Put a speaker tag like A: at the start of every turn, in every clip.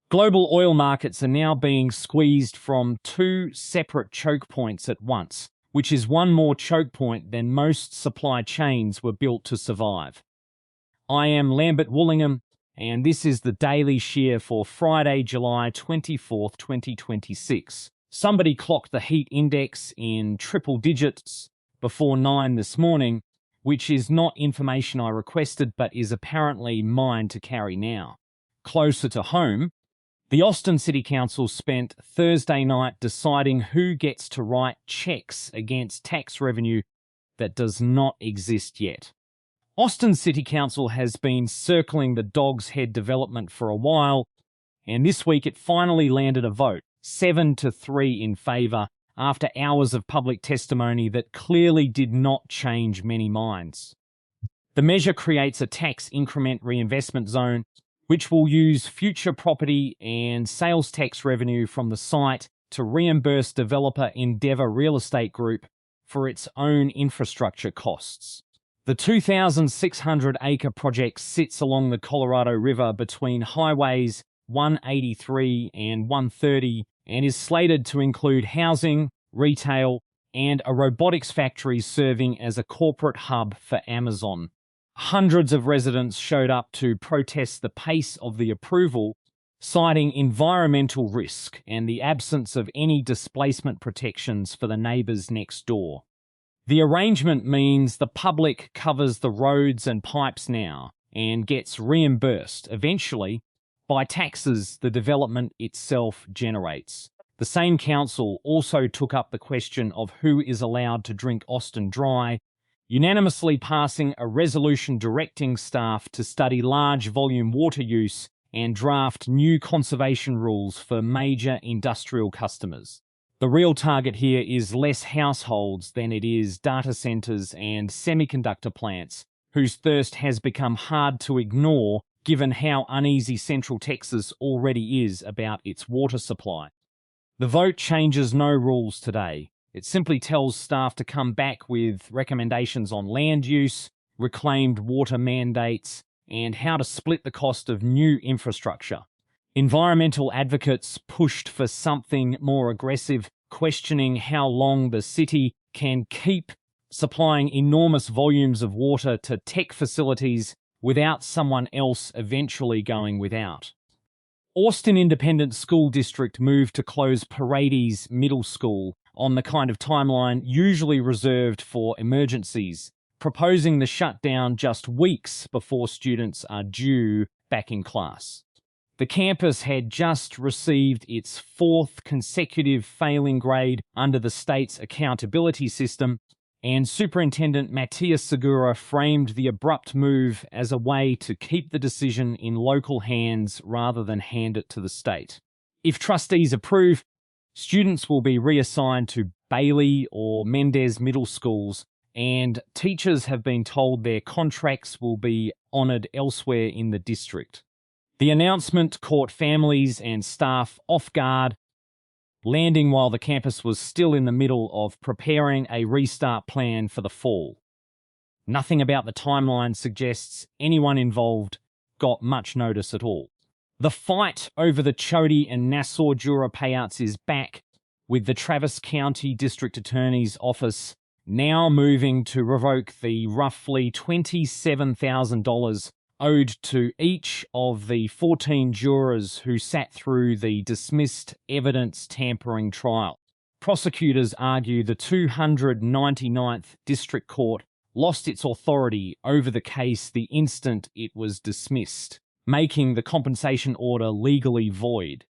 A: Global oil markets are now being squeezed from two separate choke points at once, which is one more choke point than most supply chains were built to survive. I am Lambert Woollingham, and this is the Daily Shear for Friday, July 24th, 2026. Somebody clocked the heat index in triple digits before 9 this morning, which is not information I requested but is apparently mine to carry now. Closer to home, the Austin City Council spent Thursday night deciding who gets to write checks against tax revenue that does not exist yet. Austin City Council has been circling the Dog's Head development for a while, and this week it finally landed a vote, 7-3 in favour, after hours of public testimony that clearly did not change many minds. The measure creates a tax increment reinvestment zone, which will use future property and sales tax revenue from the site to reimburse developer Endeavour Real Estate Group for its own infrastructure costs. The 2,600-acre project sits along the Colorado River between highways 183 and 130 and is slated to include housing, retail, and a robotics factory serving as a corporate hub for Amazon. Hundreds of residents showed up to protest the pace of the approval, citing environmental risk and the absence of any displacement protections for the neighbours next door. The arrangement means the public covers the roads and pipes now and gets reimbursed, eventually, by taxes the development itself generates. The same council also took up the question of who is allowed to drink Austin dry, unanimously passing a resolution directing staff to study large volume water use and draft new conservation rules for major industrial customers. The real target here is less households than it is data centers and semiconductor plants, whose thirst has become hard to ignore given how uneasy Central Texas already is about its water supply. The vote changes no rules today. It simply tells staff to come back with recommendations on land use, reclaimed water mandates, and how to split the cost of new infrastructure. Environmental advocates pushed for something more aggressive, questioning how long the city can keep supplying enormous volumes of water to tech facilities without someone else eventually going without. Austin Independent School District moved to close Paredes Middle School on the kind of timeline usually reserved for emergencies, proposing the shutdown just weeks before students are due back in class. The campus had just received its fourth consecutive failing grade under the state's accountability system, and Superintendent Matias Segura framed the abrupt move as a way to keep the decision in local hands rather than hand it to the state. If trustees approve, students will be reassigned to Bailey or Mendez middle schools, and teachers have been told their contracts will be honoured elsewhere in the district. The announcement caught families and staff off guard, landing while the campus was still in the middle of preparing a restart plan for the fall. Nothing about the timeline suggests anyone involved got much notice at all. The fight over the Chody and Nassau juror payouts is back, with the Travis County District Attorney's Office now moving to revoke the roughly $27,000 owed to each of the 14 jurors who sat through the dismissed evidence tampering trial. Prosecutors argue the 299th District Court lost its authority over the case the instant it was dismissed, making the compensation order legally void.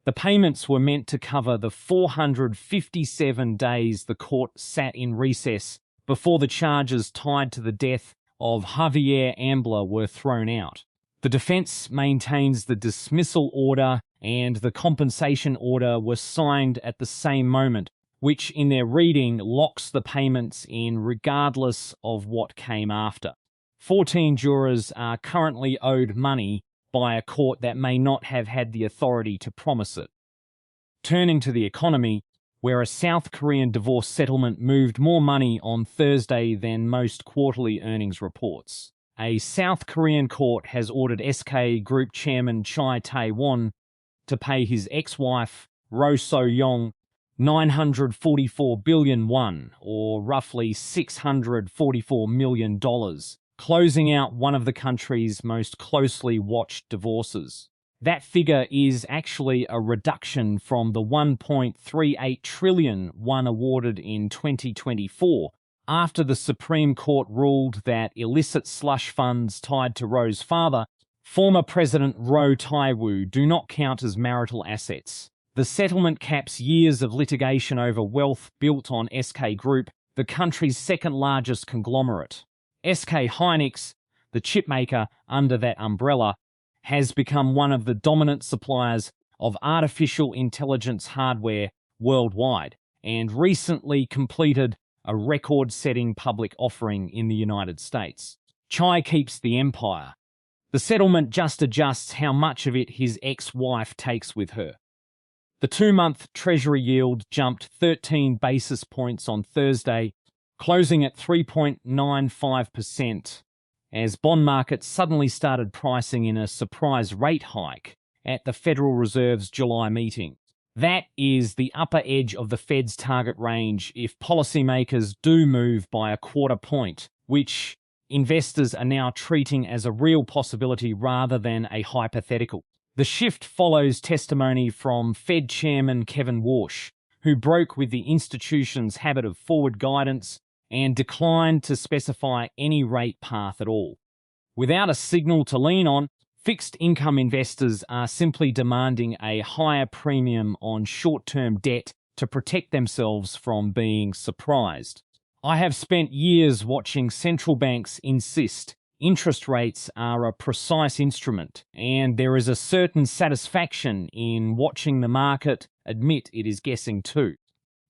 A: The payments were meant to cover the 457 days the court sat in recess before the charges tied to the death of Javier Ambler were thrown out. The defense maintains the dismissal order and the compensation order were signed at the same moment, which in their reading locks the payments in regardless of what came after. 14 jurors are currently owed money by a court that may not have had the authority to promise it. Turning to the economy, where a South Korean divorce settlement moved more money on Thursday than most quarterly earnings reports. A South Korean court has ordered SK Group Chairman Chai Tae-won to pay his ex-wife, Ro So-yong, 944 billion won, or roughly $644 million, closing out one of the country's most closely watched divorces. That figure is actually a reduction from the 1.38 trillion won awarded in 2024, after the Supreme Court ruled that illicit slush funds tied to Ro's father, former President Ro Tai-woo, do not count as marital assets. The settlement caps years of litigation over wealth built on SK Group, the country's second-largest conglomerate. SK Hynix, the chipmaker under that umbrella, has become one of the dominant suppliers of artificial intelligence hardware worldwide, and recently completed a record-setting public offering in the United States. Chai keeps the empire. The settlement just adjusts how much of it his ex-wife takes with her. The 2-month Treasury yield jumped 13 basis points on Thursday, closing at 3.95%, as bond markets suddenly started pricing in a surprise rate hike at the Federal Reserve's July meeting. That is the upper edge of the Fed's target range if policymakers do move by a quarter point, which investors are now treating as a real possibility rather than a hypothetical. The shift follows testimony from Fed Chairman Kevin Warsh, who broke with the institution's habit of forward guidance and declined to specify any rate path at all. Without a signal to lean on, fixed income investors are simply demanding a higher premium on short-term debt to protect themselves from being surprised. I have spent years watching central banks insist interest rates are a precise instrument, and there is a certain satisfaction in watching the market admit it is guessing too.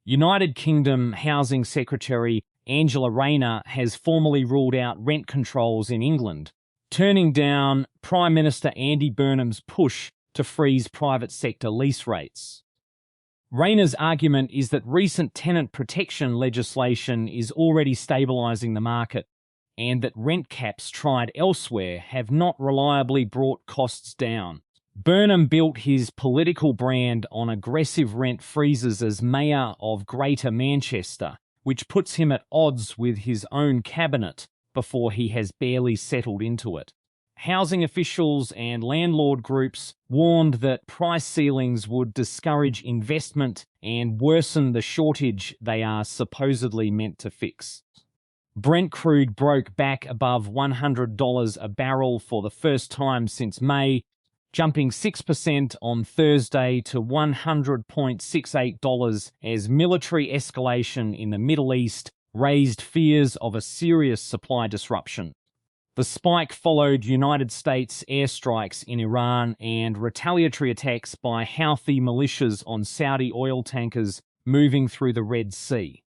A: United Kingdom Housing Secretary Angela Rayner has formally ruled out rent controls in England, turning down Prime Minister Andy Burnham's push to freeze private sector lease rates. Rayner's argument is that recent tenant protection legislation is already stabilising the market, and that rent caps tried elsewhere have not reliably brought costs down. Burnham built his political brand on aggressive rent freezes as Mayor of Greater Manchester, which puts him at odds with his own cabinet before he has barely settled into it. Housing officials and landlord groups warned that price ceilings would discourage investment and worsen the shortage they are supposedly meant to fix. Brent crude broke back above $100 a barrel for the first time since May, jumping 6% on Thursday to $100.68 as military escalation in the Middle East raised fears of a serious supply disruption. The spike followed United States airstrikes in Iran and retaliatory attacks by Houthi militias on Saudi oil tankers moving through the Red Sea.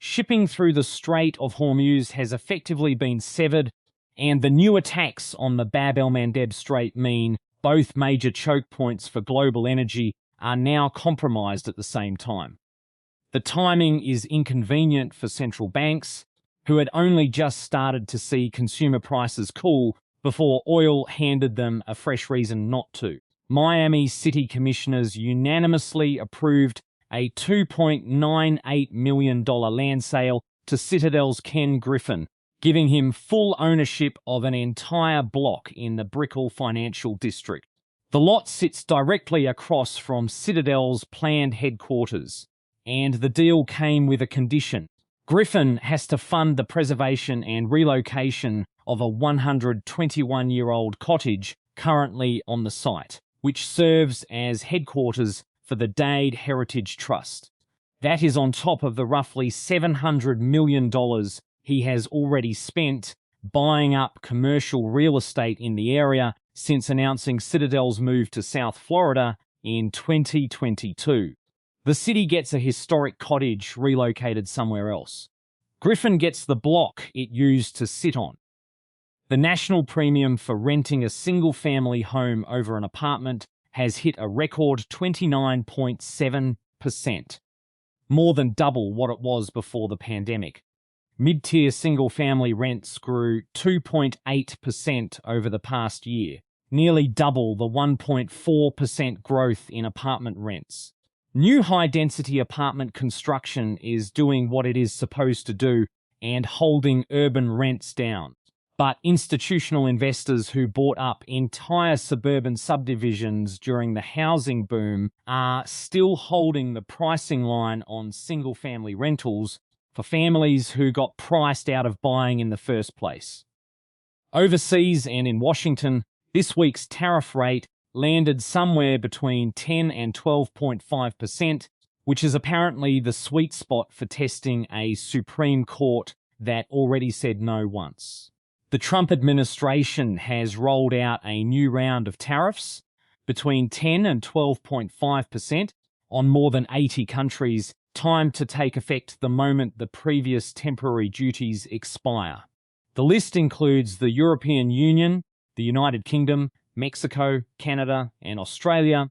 A: Shipping through the Strait of Hormuz has effectively been severed, and the new attacks on the Bab el-Mandeb Strait mean both major choke points for global energy are now compromised at the same time. The timing is inconvenient for central banks, who had only just started to see consumer prices cool before oil handed them a fresh reason not to. Miami City Commissioners unanimously approved a $2.98 million land sale to Citadel's Ken Griffin, giving him full ownership of an entire block in the Brickell Financial District. The lot sits directly across from Citadel's planned headquarters, and the deal came with a condition. Griffin has to fund the preservation and relocation of a 121-year-old cottage currently on the site, which serves as headquarters for the Dade Heritage Trust. That is on top of the roughly $700 million he has already spent buying up commercial real estate in the area since announcing Citadel's move to South Florida in 2022. The city gets a historic cottage relocated somewhere else. Griffin gets the block it used to sit on. The national premium for renting a single-family home over an apartment has hit a record 29.7%, more than double what it was before the pandemic. Mid-tier single-family rents grew 2.8% over the past year, nearly double the 1.4% growth in apartment rents. New high-density apartment construction is doing what it is supposed to do and holding urban rents down. But institutional investors who bought up entire suburban subdivisions during the housing boom are still holding the pricing line on single-family rentals for families who got priced out of buying in the first place. Overseas and in Washington, this week's tariff rate landed somewhere between 10 and 12.5%, which is apparently the sweet spot for testing a Supreme Court that already said no once. The Trump administration has rolled out a new round of tariffs between 10 and 12.5% on more than 80 countries, timed to take effect the moment the previous temporary duties expire. The list includes the European Union, the United Kingdom, Mexico, Canada, and Australia,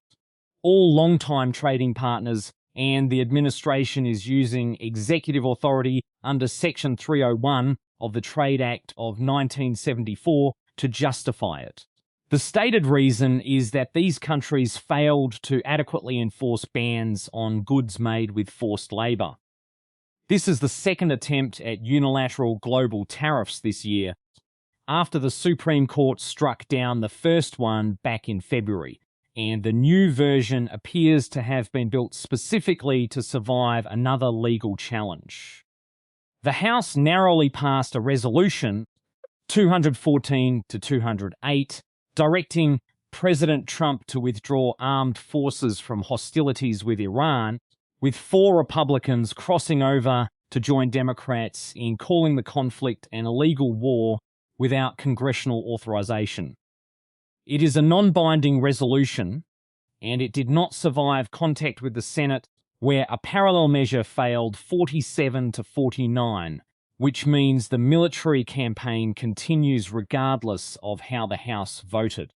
A: all long-time trading partners, and the administration is using executive authority under Section 301 of the Trade Act of 1974 to justify it. The stated reason is that these countries failed to adequately enforce bans on goods made with forced labor. This is the second attempt at unilateral global tariffs this year, after the Supreme Court struck down the first one back in February, and the new version appears to have been built specifically to survive another legal challenge. The House narrowly passed a resolution, 214 to 208, directing President Trump to withdraw armed forces from hostilities with Iran, with 4 Republicans crossing over to join Democrats in calling the conflict an illegal war without congressional authorization. It is a non-binding resolution, and it did not survive contact with the Senate, where a parallel measure failed 47 to 49, which means the military campaign continues regardless of how the House voted.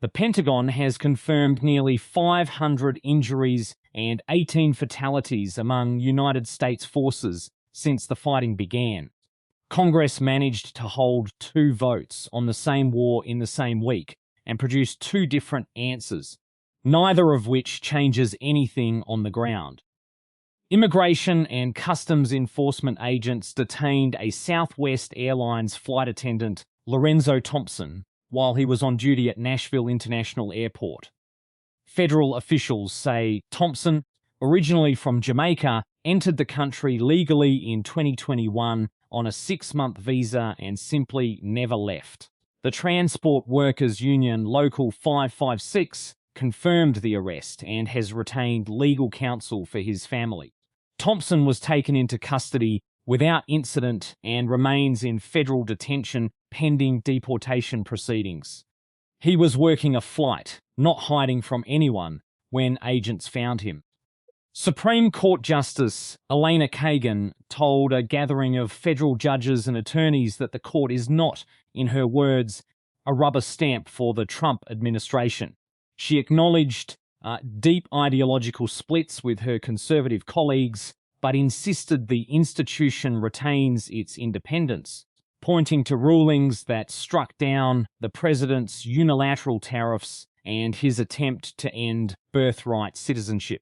A: The Pentagon has confirmed nearly 500 injuries and 18 fatalities among United States forces since the fighting began. Congress managed to hold 2 votes on the same war in the same week and produced 2 different answers, neither of which changes anything on the ground. Immigration and Customs Enforcement agents detained a Southwest Airlines flight attendant, Lorenzo Thompson, while he was on duty at Nashville International Airport. Federal officials say Thompson, originally from Jamaica, entered the country legally in 2021 on a 6-month visa and simply never left. The Transport Workers Union Local 556 confirmed the arrest and has retained legal counsel for his family. Thompson was taken into custody without incident and remains in federal detention pending deportation proceedings. He was working a flight, not hiding from anyone, when agents found him. Supreme Court Justice Elena Kagan told a gathering of federal judges and attorneys that the court is not, in her words, a rubber stamp for the Trump administration. She acknowledged deep ideological splits with her conservative colleagues, but insisted the institution retains its independence, pointing to rulings that struck down the president's unilateral tariffs and his attempt to end birthright citizenship.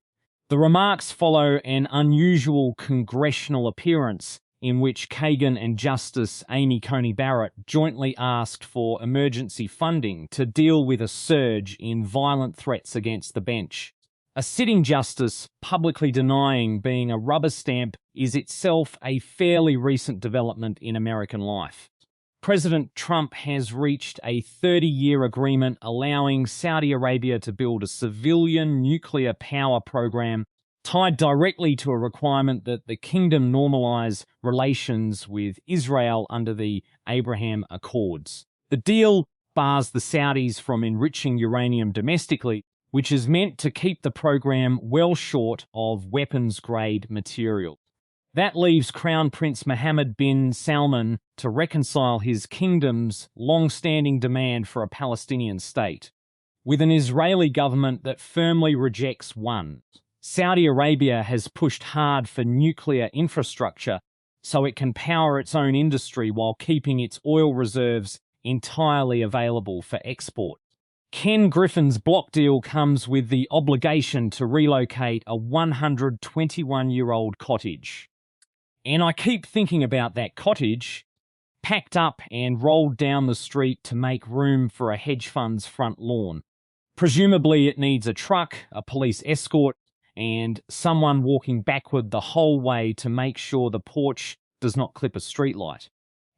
A: The remarks follow an unusual congressional appearance in which Kagan and Justice Amy Coney Barrett jointly asked for emergency funding to deal with a surge in violent threats against the bench. A sitting justice publicly denying being a rubber stamp is itself a fairly recent development in American life. President Trump has reached a 30-year agreement allowing Saudi Arabia to build a civilian nuclear power program tied directly to a requirement that the kingdom normalize relations with Israel under the Abraham Accords. The deal bars the Saudis from enriching uranium domestically, which is meant to keep the program well short of weapons-grade material. That leaves Crown Prince Mohammed bin Salman to reconcile his kingdom's long-standing demand for a Palestinian state with an Israeli government that firmly rejects one. Saudi Arabia has pushed hard for nuclear infrastructure so it can power its own industry while keeping its oil reserves entirely available for export. Ken Griffin's block deal comes with the obligation to relocate a 121-year-old cottage. And I keep thinking about that cottage, packed up and rolled down the street to make room for a hedge fund's front lawn. Presumably it needs a truck, a police escort, and someone walking backward the whole way to make sure the porch does not clip a streetlight.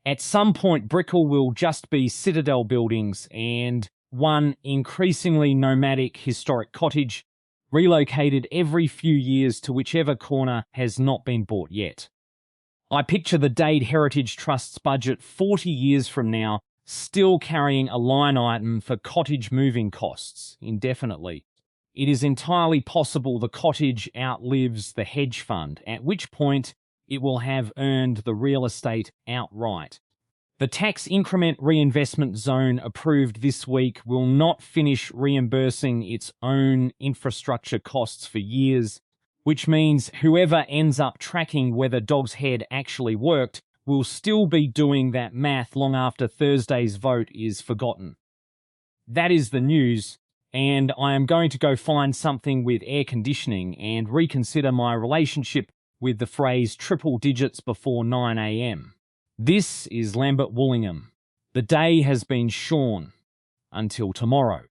A: At some point, Brickell will just be citadel buildings and one increasingly nomadic historic cottage, relocated every few years to whichever corner has not been bought yet. I picture the Dade Heritage Trust's budget 40 years from now still carrying a line item for cottage moving costs indefinitely. It is entirely possible the cottage outlives the hedge fund, at which point it will have earned the real estate outright. The tax increment reinvestment zone approved this week will not finish reimbursing its own infrastructure costs for years, which means whoever ends up tracking whether Dog's Head actually worked will still be doing that math long after Thursday's vote is forgotten. That is the news, and I am going to go find something with air conditioning and reconsider my relationship with the phrase triple digits before 9 a.m. This is Lambert Woollingham. The day has been shorn. Until tomorrow.